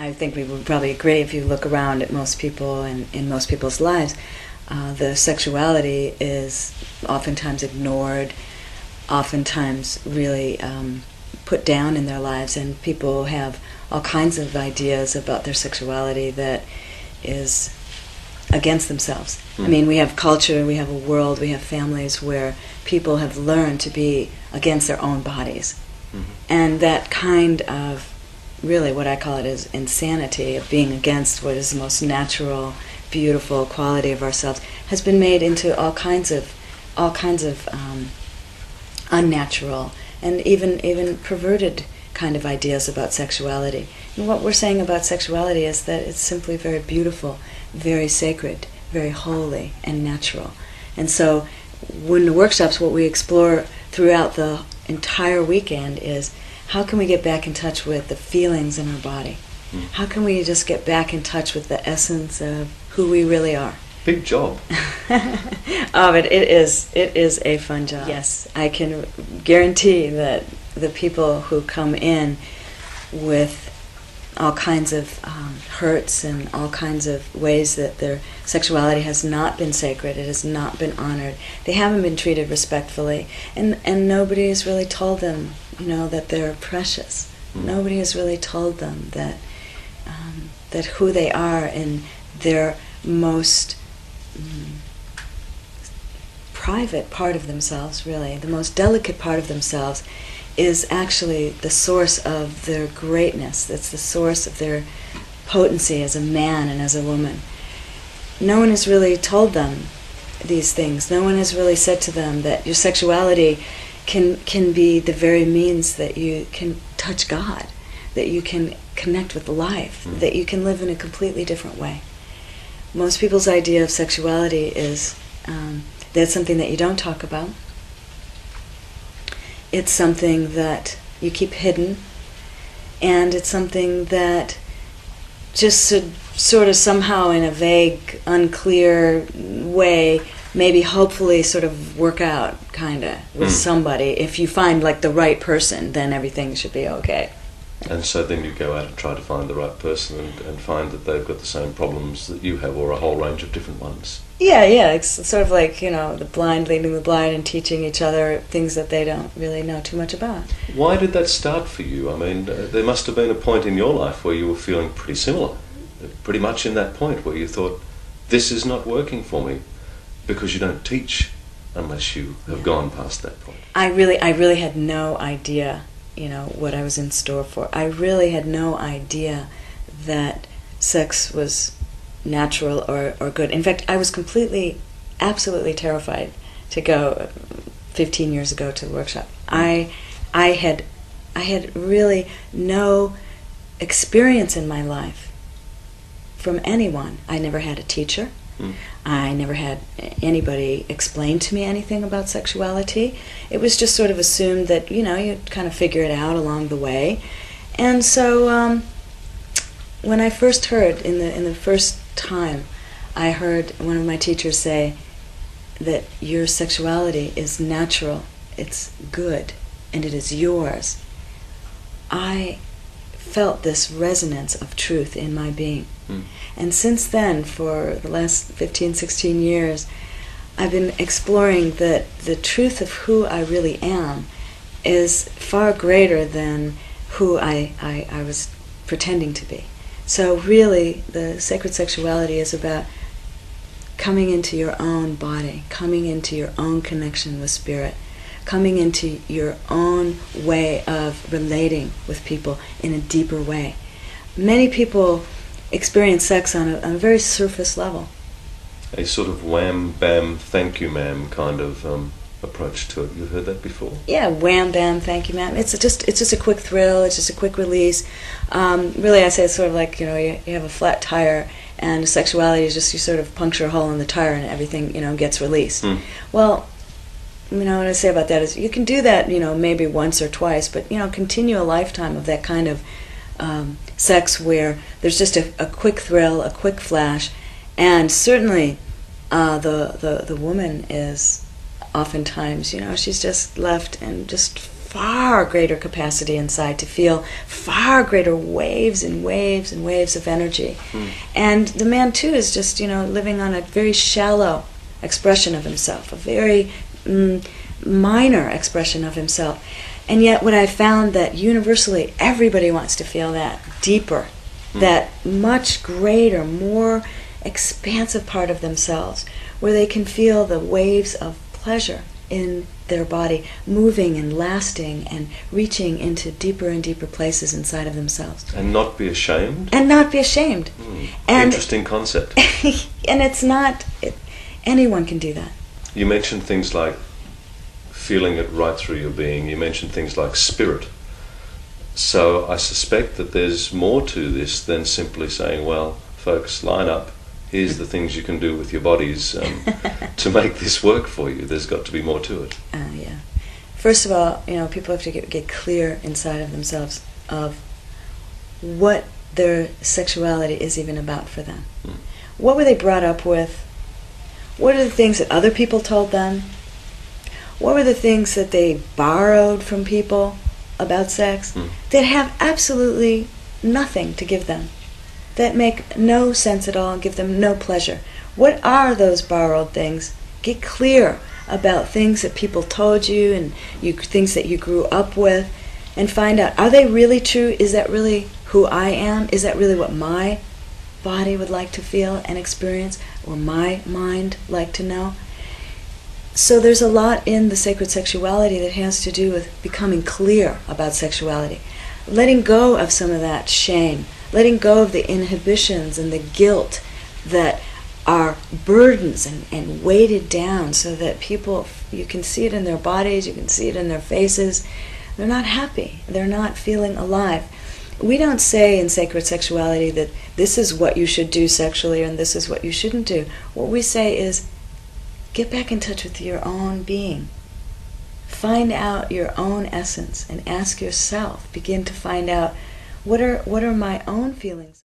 I think we would probably agree if you look around at most people and in most people's lives, the sexuality is oftentimes ignored, oftentimes really put down in their lives, and people have all kinds of ideas about their sexuality that is against themselves. I mean, we have culture, we have a world, we have families where people have learned to be against their own bodies. And that kind of, really what I call it is insanity of being against what is the most natural, beautiful quality of ourselves, has been made into all kinds of unnatural and even perverted kind of ideas about sexuality. And what we're saying about sexuality is that it's simply very beautiful, very sacred, very holy and natural. And so when the workshops, what we explore throughout the entire weekend is how can we get back in touch with the feelings in our body? How can we just get back in touch with the essence of who we really are? Big job. Oh, but it is a fun job. Yes, I can guarantee that the people who come in with all kinds of hurts and all kinds of ways that their sexuality has not been sacred, it has not been honored, they haven't been treated respectfully, and nobody has really told them, that they're precious. Nobody has really told them that that who they are in their most private part of themselves, really, the most delicate part of themselves, is actually the source of their greatness. It's the source of their potency as a man and as a woman. No one has really told them these things. No one has really said to them that your sexuality can be the very means that you can touch God, that you can connect with life, that you can live in a completely different way. Most people's idea of sexuality is that's something that you don't talk about. It's something that you keep hidden, and it's something that just sort of somehow in a vague, unclear way, maybe hopefully sort of work out, kind of, with somebody. If you find like the right person, then everything should be okay. And so then you go out and try to find the right person and find that they've got the same problems that you have, or a whole range of different ones. Yeah, it's sort of like, the blind leading the blind and teaching each other things that they don't really know too much about. Why did that start for you? I mean, there must have been a point in your life where you were feeling pretty similar, pretty much in that point where you thought, this is not working for me, because you don't teach unless you have gone past that point. I really had no idea, what I was in store for. I really had no idea that sex was natural or good. In fact, I was absolutely terrified to go 15 years ago to the workshop. I had really no experience in my life from anyone. I never had a teacher. I never had anybody explain to me anything about sexuality. It was just sort of assumed that, you'd kind of figure it out along the way. And so when I first heard, in the first time, I heard one of my teachers say that your sexuality is natural, it's good, and it is yours. I felt this resonance of truth in my being. And since then, for the last 15, 16 years, I've been exploring that the truth of who I really am is far greater than who I was pretending to be. So really, the sacred sexuality is about coming into your own body, coming into your own connection with spirit, coming into your own way of relating with people in a deeper way. Many people experience sex on a very surface level. A sort of wham, bam, thank you, ma'am kind of approach to it. You've heard that before? Yeah, wham, bam, thank you, ma'am. It's just a quick thrill. It's just a quick release. Really, I say it's sort of like, you have a flat tire, and sexuality is just you sort of puncture a hole in the tire and everything, gets released. Well, what I say about that is you can do that, maybe once or twice, but, continue a lifetime of that kind of sex where there's just a quick thrill, a quick flash, and certainly the woman is oftentimes, she's just left and just far greater capacity inside to feel far greater waves and waves and waves of energy. And the man too is just, living on a very shallow expression of himself, a very minor expression of himself. And yet what I found that universally everybody wants to feel that deeper, that much greater, more expansive part of themselves, where they can feel the waves of pleasure in their body moving and lasting and reaching into deeper and deeper places inside of themselves. And not be ashamed? And not be ashamed. And interesting concept. And it's not, anyone can do that. You mentioned things like feeling it right through your being. You mentioned things like spirit. So I suspect that there's more to this than simply saying, well, folks, line up. Here's the things you can do with your bodies to make this work for you. There's got to be more to it. Yeah. First of all, people have to get clear inside of themselves of what their sexuality is even about for them. What were they brought up with? What are the things that other people told them? What were the things that they borrowed from people about sex that have absolutely nothing to give them, that make no sense at all and give them no pleasure? What are those borrowed things? Get clear about things that people told you and things that you grew up with, and find out, are they really true? Is that really who I am? Is that really what my body would like to feel and experience, or my mind like to know? So there's a lot in the sacred sexuality that has to do with becoming clear about sexuality, letting go of some of that shame, letting go of the inhibitions and the guilt that are burdens and weighted down, so that people, you can see it in their bodies, you can see it in their faces. They're not happy. They're not feeling alive. We don't say in sacred sexuality that this is what you should do sexually and this is what you shouldn't do. What we say is, get back in touch with your own being. Find out your own essence and ask yourself, begin to find out, what are my own feelings?